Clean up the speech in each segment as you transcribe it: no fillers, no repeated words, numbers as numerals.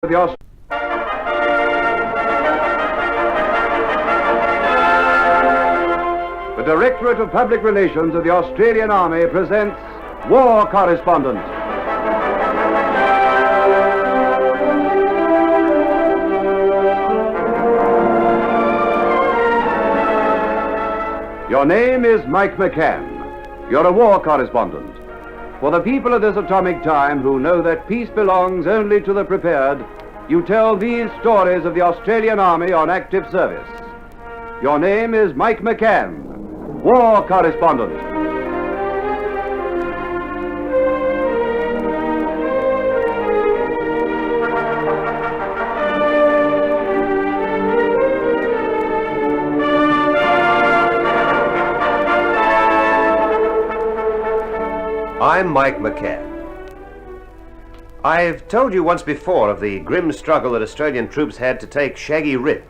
The Directorate of Public Relations of the Australian Army presents War Correspondent. Your name is Mike McCann. You're a war correspondent. For the people of this atomic time who know that peace belongs only to the prepared, you tell these stories of the Australian Army on active service. Your name is Mike McCann, war correspondent. I'm Mike McCann. I've told you once before of the grim struggle that Australian troops had to take Shaggy Ridge.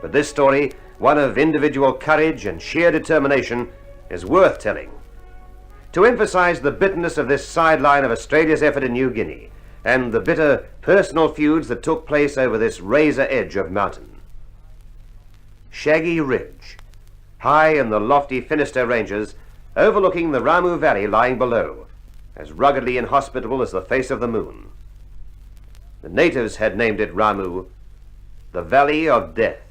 But this story, one of individual courage and sheer determination, is worth telling. To emphasize the bitterness of this sideline of Australia's effort in New Guinea, and the bitter personal feuds that took place over this razor edge of mountain. Shaggy Ridge, high in the lofty Finisterre Ranges, overlooking the Ramu Valley lying below, as ruggedly inhospitable as the face of the moon. The natives had named it Ramu, the Valley of Death.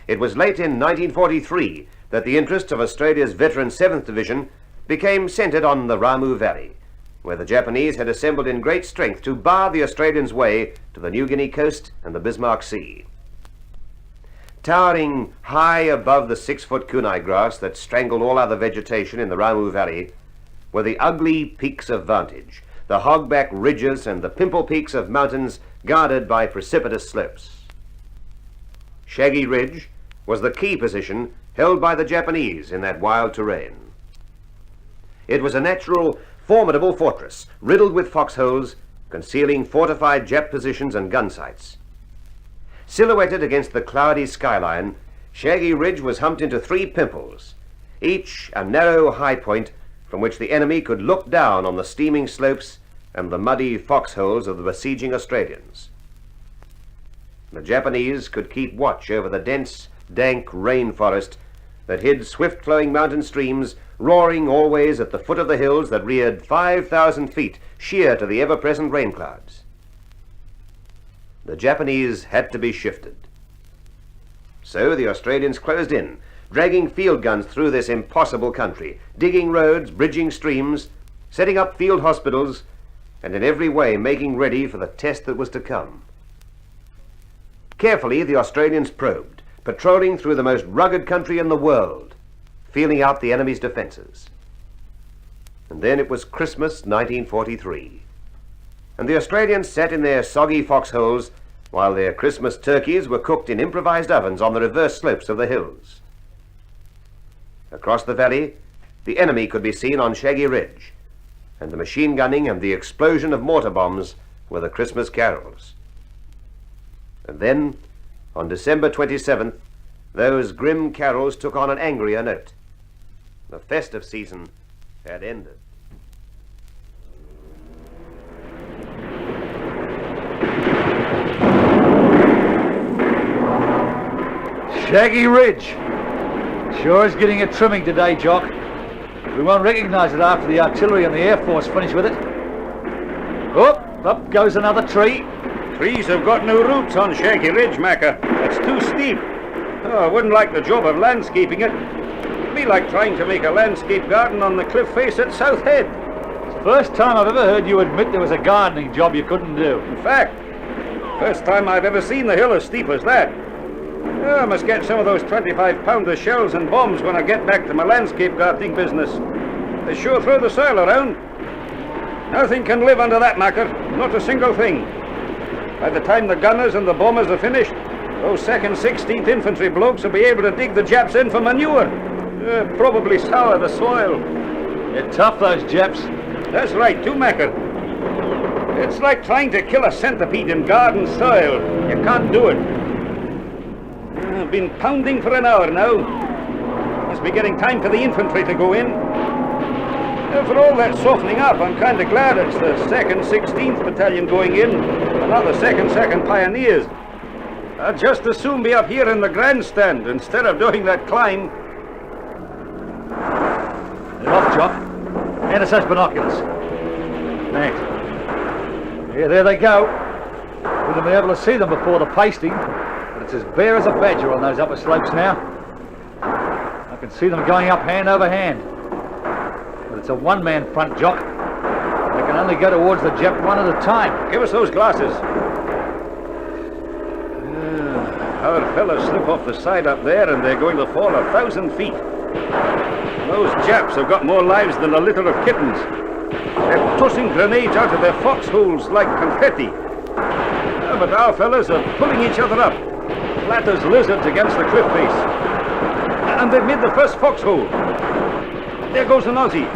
It was late in 1943 that the interests of Australia's veteran 7th Division became centred on the Ramu Valley, where the Japanese had assembled in great strength to bar the Australians' way to the New Guinea coast and the Bismarck Sea. Towering high above the 6-foot kunai grass that strangled all other vegetation in the Ramu Valley were the ugly peaks of vantage, the hogback ridges and the pimple peaks of mountains guarded by precipitous slopes. Shaggy Ridge was the key position held by the Japanese in that wild terrain. It was a natural, formidable fortress, riddled with foxholes, concealing fortified Jap positions and gun sites. Silhouetted against the cloudy skyline, Shaggy Ridge was humped into 3 pimples, each a narrow high point from which the enemy could look down on the steaming slopes and the muddy foxholes of the besieging Australians. The Japanese could keep watch over the dense, dank rainforest that hid swift-flowing mountain streams, roaring always at the foot of the hills that reared 5,000 feet sheer to the ever-present rain clouds. The Japanese had to be shifted. So the Australians closed in, dragging field guns through this impossible country, digging roads, bridging streams, setting up field hospitals, and in every way making ready for the test that was to come. Carefully, the Australians probed, patrolling through the most rugged country in the world, feeling out the enemy's defenses. And then it was Christmas 1943. And the Australians sat in their soggy foxholes while their Christmas turkeys were cooked in improvised ovens on the reverse slopes of the hills. Across the valley, the enemy could be seen on Shaggy Ridge, and the machine gunning and the explosion of mortar bombs were the Christmas carols. And then, on December 27th, those grim carols took on an angrier note. The festive season had ended. Shaggy Ridge. Sure is getting a trimming today, Jock. We won't recognize it after the artillery and the Air Force finish with it. Oh, up goes another tree. Trees have got no roots on Shaggy Ridge, Macca. It's too steep. Oh, I wouldn't like the job of landscaping it. It'd be like trying to make a landscape garden on the cliff face at South Head. It's the first time I've ever heard you admit there was a gardening job you couldn't do. In fact, first time I've ever seen the hill as steep as that. Oh, I must get some of those 25-pounder shells and bombs when I get back to my landscape gardening business. They sure throw the soil around. Nothing can live under that, Macker. Not a single thing. By the time the gunners and the bombers are finished, those 2nd, 16th Infantry blokes will be able to dig the Japs in for manure. Probably sour the soil. They're tough, those Japs. That's right, too, Macker. It's like trying to kill a centipede in garden soil. You can't do it. I've been pounding for an hour now. Must be getting time for the infantry to go in. For all that softening up, I'm kind of glad it's the 2nd 16th Battalion going in, and not the 2nd Pioneers. I'd just as soon be up here in the grandstand instead of doing that climb. They're off, Jock. Hand us those binoculars. Thanks. Yeah, there they go. Wouldn't be able to see them before the pasting, but it's as bare as a badger on those upper slopes now. I can see them going up hand over hand. But it's a one-man front, Jock. They can only go towards the Jap one at a time. Give us those glasses. Our fellas slip off the side up there and they're going to fall 1,000 feet. Those Japs have got more lives than a litter of kittens. They're tossing grenades out of their foxholes like confetti. But our fellas are pulling each other up, flat as lizards against the cliff face. And they've made the first foxhole. There goes an Aussie,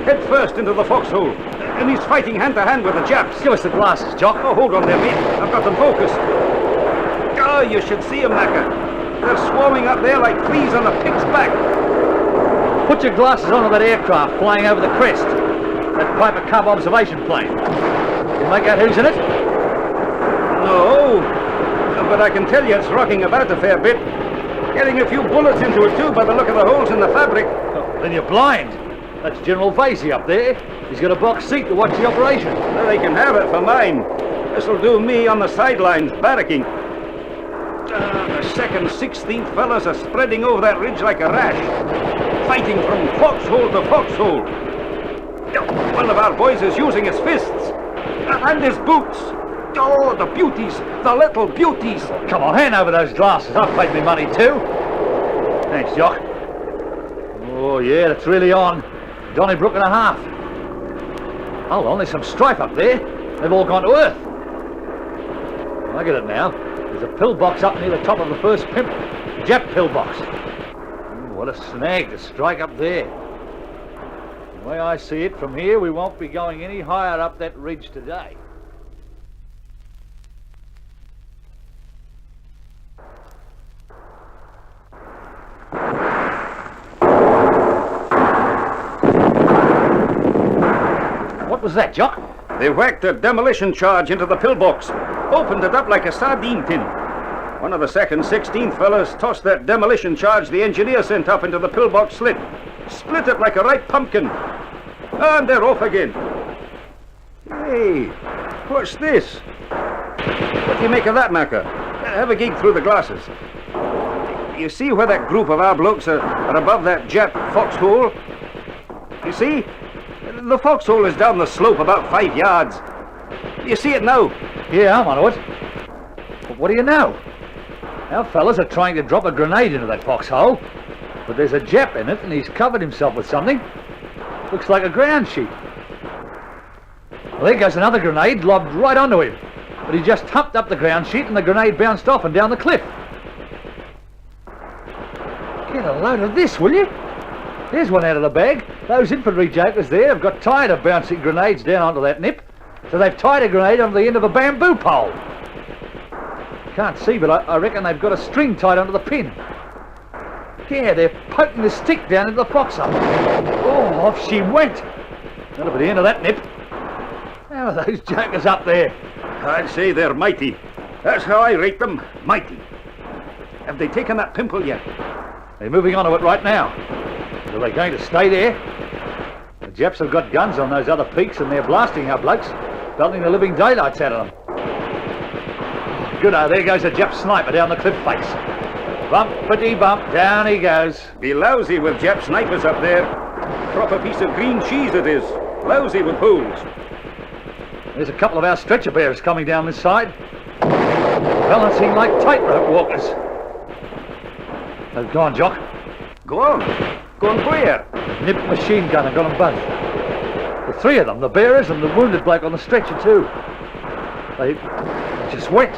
head first into the foxhole. And he's fighting hand to hand with the Japs. Give us the glasses, Jock. Oh, hold on there, mate. I've got them focused. Oh, you should see them, Macca. They're swarming up there like fleas on a pig's back. Put your glasses onto that aircraft flying over the crest. That Piper Cub observation plane. You make out who's in it? No, but I can tell you it's rocking about a fair bit. Getting a few bullets into it too by the look of the holes in the fabric. Oh, then you're blind. That's General Vasey up there. He's got a box seat to watch the operation. Well, they can have it for mine. This'll do me on the sidelines, barracking. The 2nd 16th fellas are spreading over that ridge like a rash, fighting from foxhole to foxhole. One of our boys is using his fists and his boots. Oh, the beauties, the little beauties. Come on, hand over those glasses. I've paid me money too. Thanks, Jock. Oh, yeah, it's really on. Donnybrook and a half. Hold on, there's some stripe up there. They've all gone to earth. I get it now. There's a pillbox up near the top of the first pimple. Jap pillbox. What a snag to strike up there. The way I see it, from here we won't be going any higher up that ridge today. What was that, Jock? They whacked a demolition charge into the pillbox, opened it up like a sardine tin. One of the 2nd 16th fellas tossed that demolition charge the engineer sent up into the pillbox slit, split it like a ripe pumpkin, and they're off again. Hey, what's this? What do you make of that, Macca? Have a gig through the glasses. You see where that group of our blokes are above that Jap foxhole? You see? The foxhole is down the slope about 5 yards. You see it now? Yeah, I'm on it. But what do you know? Our fellas are trying to drop a grenade into that foxhole, but there's a Jap in it and he's covered himself with something. Looks like a ground sheet. Well, there goes another grenade lobbed right onto him, but he just humped up the ground sheet and the grenade bounced off and down the cliff. Get a load of this, will you? There's one out of the bag. Those infantry jokers there have got tired of bouncing grenades down onto that nip, so they've tied a grenade onto the end of a bamboo pole. Can't see, but I reckon they've got a string tied onto the pin. Yeah, they're poking the stick down into the foxhole. Oh, off she went. That'll be the end of that nip. How are those jokers up there? I'd say they're mighty. That's how I rate them, mighty. Have they taken that pimple yet? They're moving onto it right now. Are they going to stay there? The Japs have got guns on those other peaks and they're blasting our blokes, belting the living daylights out of them. Good, there goes a Jap sniper down the cliff face. Bumpity bump, down he goes. Be lousy with Jap snipers up there. Proper piece of green cheese it is. Lousy with holes. There's a couple of our stretcher bearers coming down this side, balancing like tightrope walkers. They've gone, Jock. Go on. Go on where? Nip machine gunner got them both. The three of them, the bearers and the wounded bloke on the stretcher too. They just went.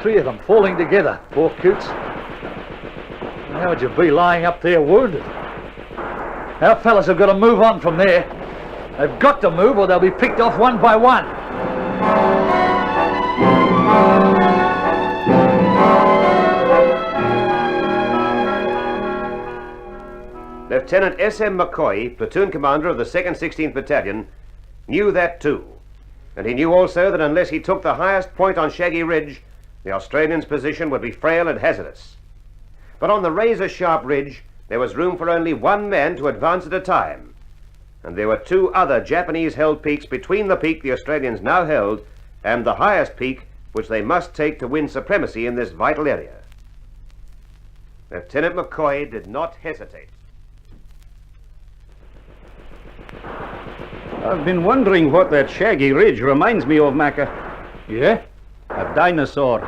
Three of them falling together, poor coots. How would you be lying up there wounded? Our fellas have got to move on from there. They've got to move or they'll be picked off one by one. The Lieutenant S.M. McCoy, platoon commander of the 2nd 16th Battalion, knew that too. And he knew also that unless he took the highest point on Shaggy Ridge, the Australians' position would be frail and hazardous. But on the razor-sharp ridge, there was room for only one man to advance at a time. And there were two other Japanese-held peaks between the peak the Australians now held and the highest peak which they must take to win supremacy in this vital area. Lieutenant McCoy did not hesitate. I've been wondering what that Shaggy Ridge reminds me of, Macca. Yeah? A dinosaur.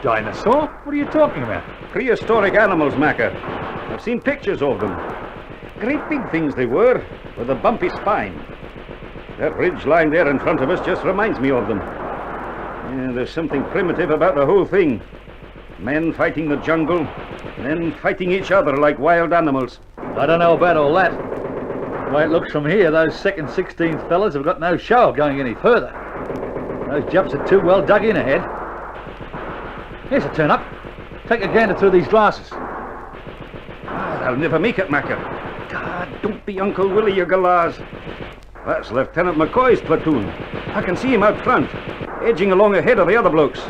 Dinosaur? What are you talking about? Prehistoric animals, Macca. I've seen pictures of them. Great big things they were, with a bumpy spine. That ridge lying there in front of us just reminds me of them. Yeah, there's something primitive about the whole thing. Men fighting the jungle, men fighting each other like wild animals. I don't know about all that. The way it looks from here, those 2nd 16th fellas have got no show of going any further. Those Japs are too well dug in ahead. Here's a turn up. Take a gander through these glasses. They'll never make it, Macca. God, don't be Uncle Willie, you galahs. That's Lieutenant McCoy's platoon. I can see him out front, edging along ahead of the other blokes.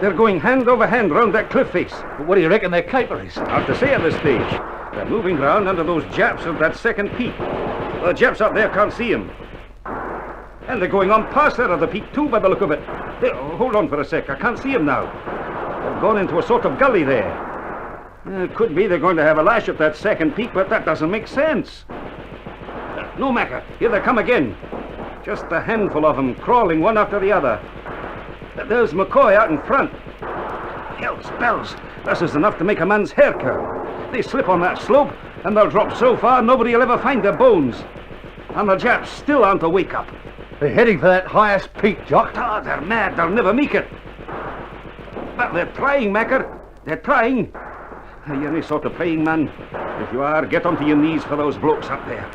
They're going hand over hand round that cliff face. But what do you reckon their caper is? Hard to say at this stage. They're moving round under those Japs of that second peak. The Japs up there can't see him. And they're going on past that other peak too, by the look of it. Hold on for a sec, I can't see him now. They've gone into a sort of gully there. It could be they're going to have a lash at that second peak, but that doesn't make sense. No, Macca, here they come again. Just a handful of them, crawling one after the other. There's McCoy out in front. Hell's bells, this is enough to make a man's hair curl. They slip on that slope, and they'll drop so far nobody will ever find their bones. And the Japs still aren't a wake-up. They're heading for that highest peak, Jock. Oh, they're mad, they'll never make it. But they're trying, Macca. They're trying. Are you any sort of praying man? If you are, get onto your knees for those blokes up there.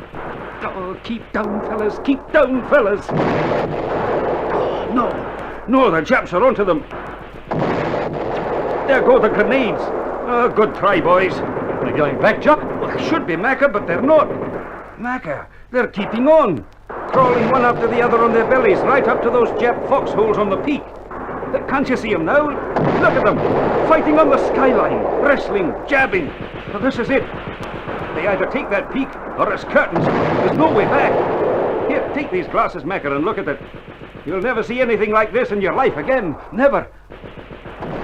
Oh, keep down, fellas, keep down, fellas. Oh, no, the Japs are onto them. There go the grenades. Oh, good try, boys. They're going back, Jock? Well, they should be, Macca, but they're not. Macca, they're keeping on. Crawling one after the other on their bellies, right up to those Jap foxholes on the peak. Can't you see them now? Look at them, fighting on the skyline, wrestling, jabbing. Well, this is it. They either take that peak, or it's curtains. There's no way back. Here, take these glasses, Macca, and look at it. You'll never see anything like this in your life again. Never.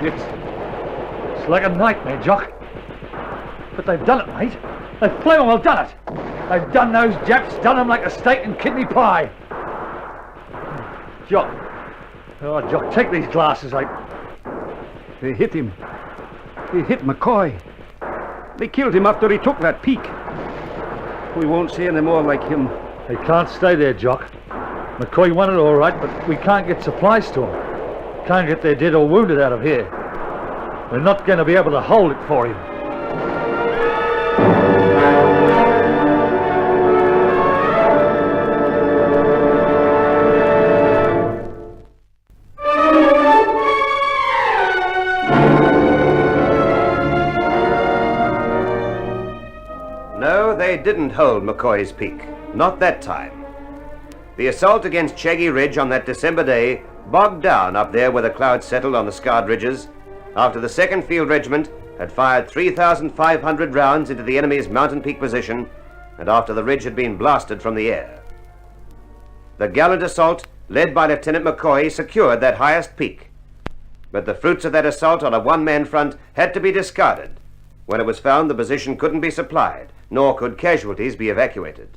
It's like a nightmare, Jock. But they've done it, mate. They've blooming well done it. They've done those Japs, done them like a steak and kidney pie. Jock. Oh, Jock, take these glasses, They hit him. They hit McCoy. They killed him after he took that peak. We won't see any more like him. They can't stay there, Jock. McCoy won it all right, but we can't get supplies to them. Can't get their dead or wounded out of here. We're not going to be able to hold it for him. No, they didn't hold McCoy's Peak. Not that time. The assault against Shaggy Ridge on that December day bogged down up there where the clouds settled on the scarred ridges after the 2nd Field Regiment had fired 3,500 rounds into the enemy's mountain peak position and after the ridge had been blasted from the air. The gallant assault, led by Lieutenant McCoy, secured that highest peak. But the fruits of that assault on a one-man front had to be discarded when it was found the position couldn't be supplied, nor could casualties be evacuated.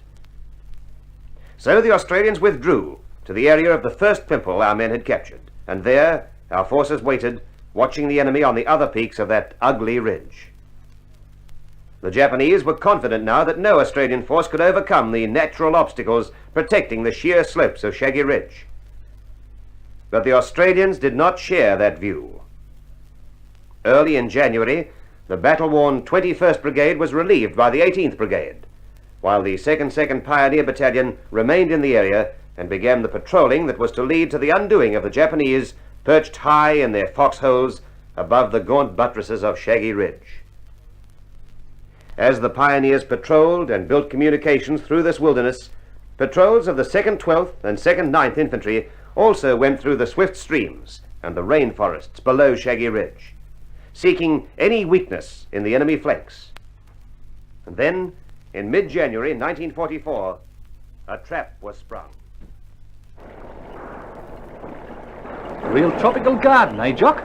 So the Australians withdrew to the area of the first pimple our men had captured, and there our forces waited, watching the enemy on the other peaks of that ugly ridge. The Japanese were confident now that no Australian force could overcome the natural obstacles protecting the sheer slopes of Shaggy Ridge. But the Australians did not share that view. Early in January, the battle-worn 21st Brigade was relieved by the 18th Brigade, while the 2nd Pioneer Battalion remained in the area and began the patrolling that was to lead to the undoing of the Japanese perched high in their foxholes above the gaunt buttresses of Shaggy Ridge. As the pioneers patrolled and built communications through this wilderness, patrols of the 2nd 12th and 2nd 9th Infantry also went through the swift streams and the rainforests below Shaggy Ridge, seeking any weakness in the enemy flanks. And then, in mid-January 1944, a trap was sprung. A real tropical garden, eh, Jock?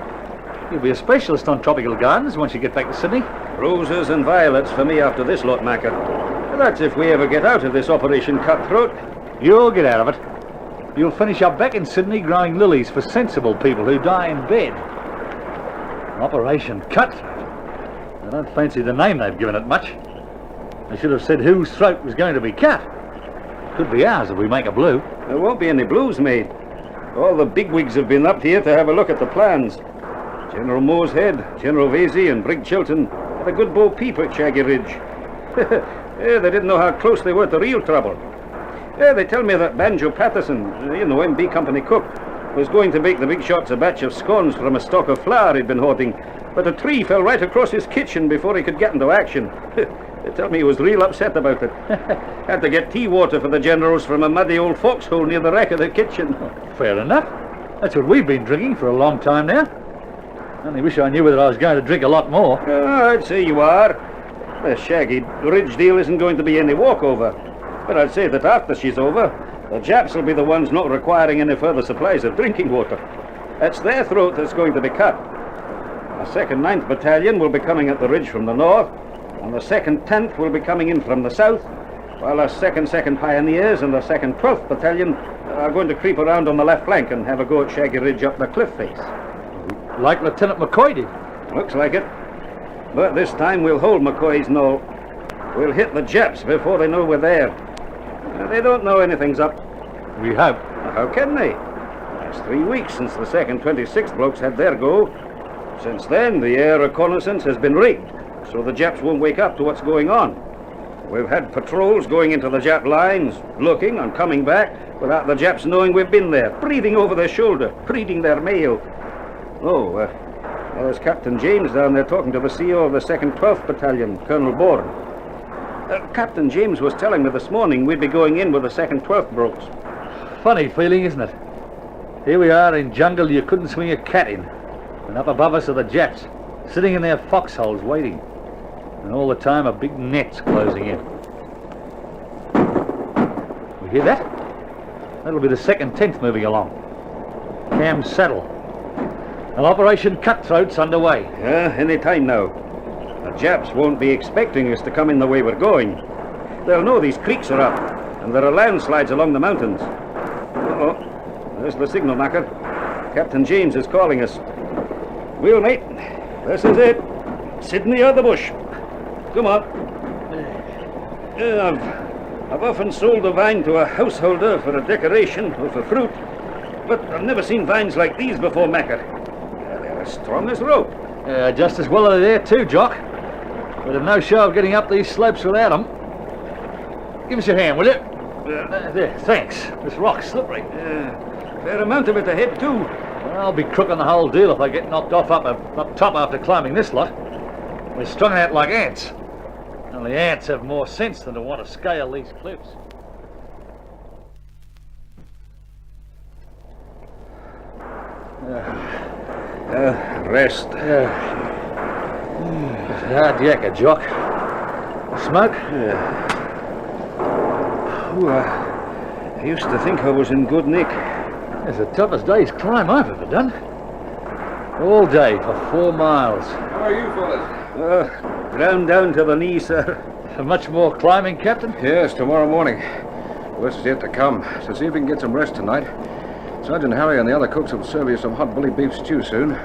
You'll be a specialist on tropical gardens once you get back to Sydney. Roses and violets for me after this lot, Macker. That's if we ever get out of this Operation Cutthroat. You'll get out of it. You'll finish up back in Sydney growing lilies for sensible people who die in bed. Operation Cutthroat. I don't fancy the name they've given it much. They should have said whose throat was going to be cut. Could be ours if we make a blue. There won't be any blues made. All the bigwigs have been up here to have a look at the plans. General Moorehead, General Vasey and Brig Chilton had a good bo peep at Shaggy Ridge. They didn't know how close they were to real trouble. They tell me that Banjo Patterson, MB Company cook, was going to make the big shots a batch of scones from a stock of flour he'd been hoarding, but a tree fell right across his kitchen before he could get into action. They tell me he was real upset about it. Had to get tea water for the generals from a muddy old foxhole near the wreck of the kitchen. Fair enough. That's what we've been drinking for a long time now. Only wish I knew whether I was going to drink a lot more. I'd say you are. The Shaggy Ridge deal isn't going to be any walkover. But I'd say that after she's over, the Japs will be the ones not requiring any further supplies of drinking water. It's their throat that's going to be cut. The 2nd 9th Battalion will be coming at the ridge from the north, and the 2nd 10th will be coming in from the south, while the 2nd Pioneers and the 2nd 12th Battalion are going to creep around on the left flank and have a go at Shaggy Ridge up the cliff face. Like Lieutenant McCoy did. Looks like it. But this time we'll hold McCoy's knoll. We'll hit the Japs before they know we're there. They don't know anything's up. We hope. How can they? It's 3 weeks since the 2nd 26th blokes had their go. Since then, the air reconnaissance has been rigged, so the Japs won't wake up to what's going on. We've had patrols going into the Jap lines, looking and coming back, without the Japs knowing we've been there, breathing over their shoulder, reading their mail. There's Captain James down there talking to the CO of the 2nd 12th Battalion, Colonel Bourne. Captain James was telling me this morning we'd be going in with the 2nd 12th blokes. Funny feeling, isn't it? Here we are in jungle you couldn't swing a cat in, and up above us are the Japs, sitting in their foxholes waiting. And all the time a big net's closing in. We hear that? That'll be the 2nd 10th moving along. Cam's Saddle. An Operation Cutthroat's underway. Any time now. The Japs won't be expecting us to come in the way we're going. They'll know these creeks are up, and there are landslides along the mountains. There's the signal, Macker. Captain James is calling us. Well, mate, this is it. Sydney or the bush. Come on. I've often sold a vine to a householder for a decoration or for fruit, but I've never seen vines like these before, Macker. They're as strong as rope. Just as well they're there too, Jock. We'd have no show of getting up these slopes without them. Give us your hand, will you? There, thanks. This rock's slippery. Fair amount of it ahead, too. Well, I'll be crooking the whole deal if I get knocked off up top after climbing this lot. We're strung out like ants. Only ants have more sense than to want to scale these cliffs. Rest. Hard yakka, Jock. Smoke? I used to think I was in good nick. It's the toughest day's climb I've ever done. All day for 4 miles. How are you fellas? Ground down to the knee, sir. Much more climbing, Captain? Yes, tomorrow morning. Worst is yet to come, so see if we can get some rest tonight. Sergeant Harry and the other cooks will serve you some hot bully beef stew soon.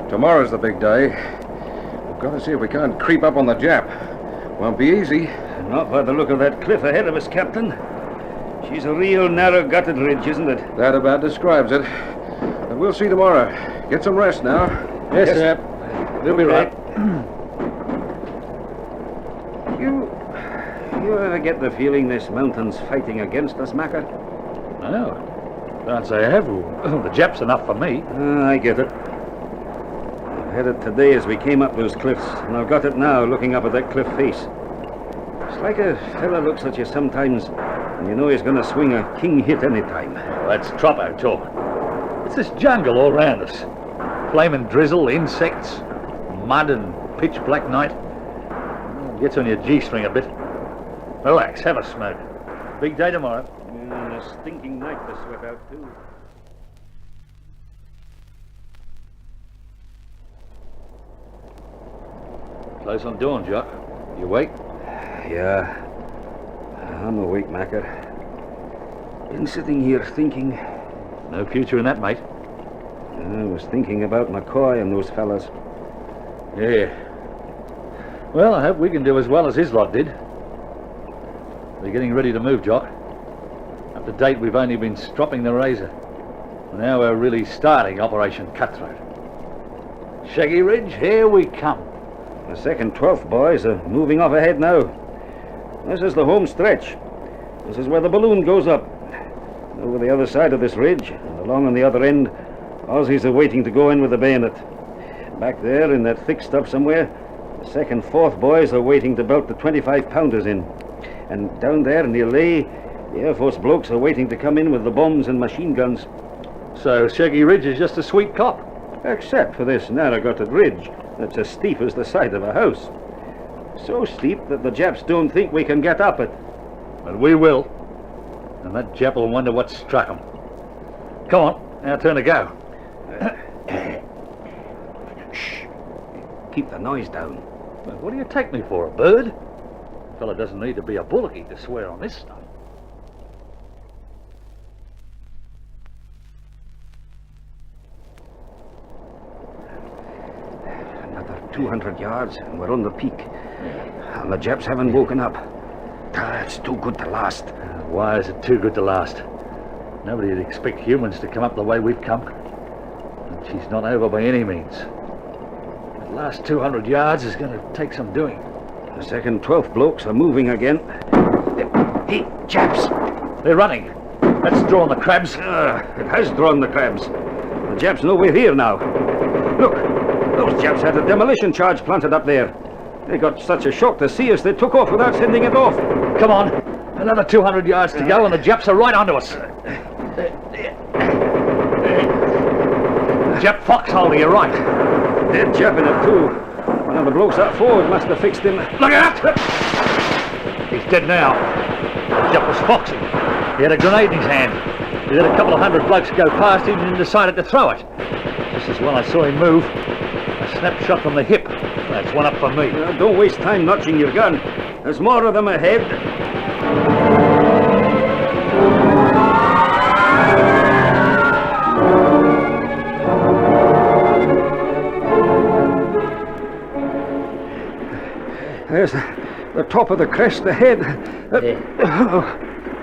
Tomorrow's the big day. We've got to see if we can't creep up on the Jap. Won't be easy. Not by the look of that cliff ahead of us, Captain. She's a real narrow-gutted ridge, isn't it? That about describes it. But we'll see tomorrow. Get some rest now. Yes, sir. We'll be right. You ever get the feeling this mountain's fighting against us, Macker? No. Can't say I have. The Jap's enough for me. I get it. I had it today as we came up those cliffs, and I've got it now looking up at that cliff face. It's like a fella looks at you sometimes and you know he's going to swing a king hit any time. That's Troppo talk. It's this jungle all round us. Flaming drizzle, insects, mud and pitch black night. Gets on your G-string a bit. Relax, have a smoke. Big day tomorrow. And a stinking night to sweat out, too. Close on dawn, Jock. You awake? Yeah. I'm awake, Macker. Been sitting here thinking. No future in that, mate. I was thinking about McCoy and those fellas. Yeah. Well, I hope we can do as well as his lot did. We're getting ready to move, Jock. Up to date, we've only been stropping the razor. Now we're really starting Operation Cutthroat. Shaggy Ridge, here we come. The second 12th boys are moving off ahead now. This is the home stretch. This is where the balloon goes up. Over the other side of this ridge, and along on the other end, Aussies are waiting to go in with the bayonet. Back there, in that thick stuff somewhere, the second 4th boys are waiting to belt the 25-pounders in. And down there near Ley, the Air Force blokes are waiting to come in with the bombs and machine guns. So Shaggy Ridge is just a sweet cop. Except for this narrow-gutted ridge that's as steep as the side of a house. So steep that the Japs don't think we can get up it. But we will. And that Jap will wonder what struck him. Come on, our turn to go. Shh. Keep the noise down. Well, what do you take me for, a bird? A fella doesn't need to be a bullocky to swear on this stuff. Another 200 yards and we're on the peak. And the Japs haven't woken up. It's too good to last. Why is it too good to last? Nobody'd expect humans to come up the way we've come. And she's not over by any means. The last 200 yards is going to take some doing. The second 12th blokes are moving again. Hey, Japs! They're running. That's drawn the crabs. It has drawn the crabs. The Japs know we're here now. Look, those Japs had a demolition charge planted up there. They got such a shock to see us, they took off without sending it off. Come on. Another 200 yards to go and the Japs are right onto us. Jap foxhole to your right. Dead Jap in it, too. One of the blokes up forward must have fixed him. Look out! He's dead now. The Jap was foxing. He had a grenade in his hand. He let a couple of hundred blokes go past him and decided to throw it. Just as when I saw him move, a snapshot from the hip. That's one up for me. Don't waste time notching your gun. There's more of them ahead. There's the top of the crest ahead.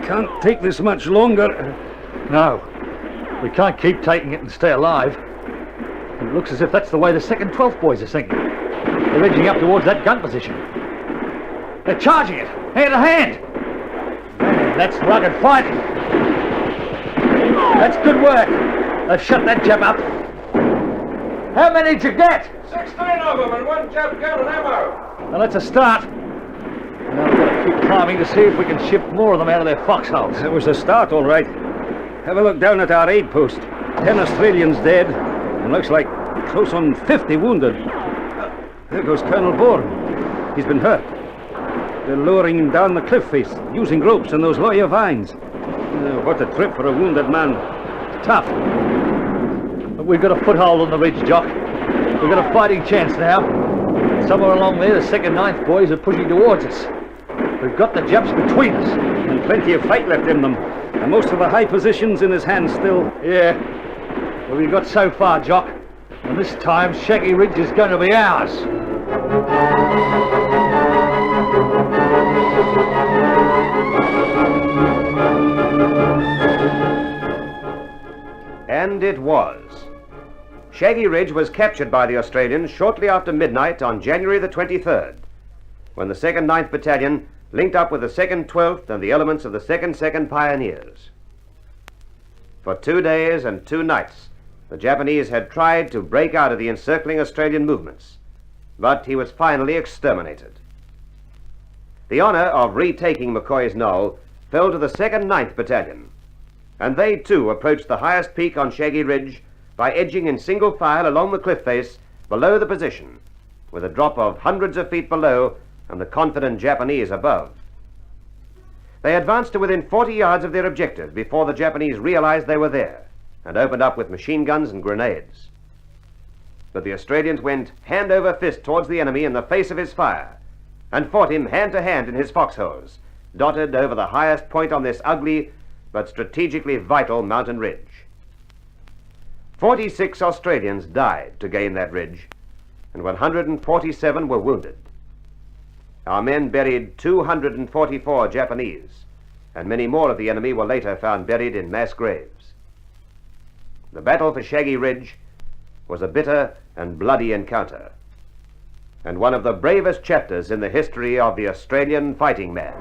Can't take this much longer. No. We can't keep taking it and stay alive. It looks as if that's the way the second 12th boys are thinking. They're edging up towards that gun position. They're charging it, hand to hand. Man, that's rugged fighting. That's good work. They've shut that Jap up. How many did you get? 16 of them and one Jap gun and ammo. Well, that's a start. Now we've got to keep climbing to see if we can shift more of them out of their foxholes. That was a start, all right. Have a look down at our aid post. 10 Australians dead, and looks like close on 50 wounded. There goes Colonel Bourne. He's been hurt. They're lowering him down the cliff face, using ropes and those lawyer vines. What a trip for a wounded man. Tough. But we've got a foothold on the ridge, Jock. We've got a fighting chance now. Somewhere along there, the second 9th boys are pushing towards us. We've got the Japs between us. And plenty of fight left in them. And most of the high positions in his hands still. Yeah. Well, we've got so far, Jock. And this time, Shaggy Ridge is going to be ours. And it was. Shaggy Ridge was captured by the Australians shortly after midnight on January the 23rd, when the 2nd 9th Battalion linked up with the 2nd 12th and the elements of the 2nd Pioneers. For 2 days and 2 nights, the Japanese had tried to break out of the encircling Australian movements, but he was finally exterminated. The honour of retaking McCoy's Knoll fell to the 2nd 9th Battalion, and they too approached the highest peak on Shaggy Ridge by edging in single file along the cliff face below the position, with a drop of hundreds of feet below and the confident Japanese above. They advanced to within 40 yards of their objective before the Japanese realized they were there and opened up with machine guns and grenades. But the Australians went hand over fist towards the enemy in the face of his fire and fought him hand to hand in his foxholes, dotted over the highest point on this ugly but strategically vital mountain ridge. 46 Australians died to gain that ridge, and 147 were wounded. Our men buried 244 Japanese, and many more of the enemy were later found buried in mass graves. The battle for Shaggy Ridge was a bitter and bloody encounter, and one of the bravest chapters in the history of the Australian fighting man.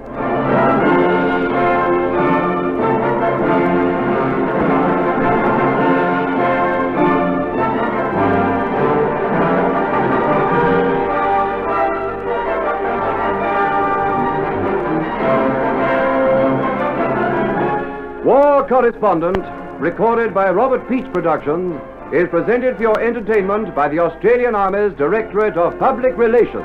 War Correspondent, recorded by Robert Peach Productions, is presented for your entertainment by the Australian Army's Directorate of Public Relations.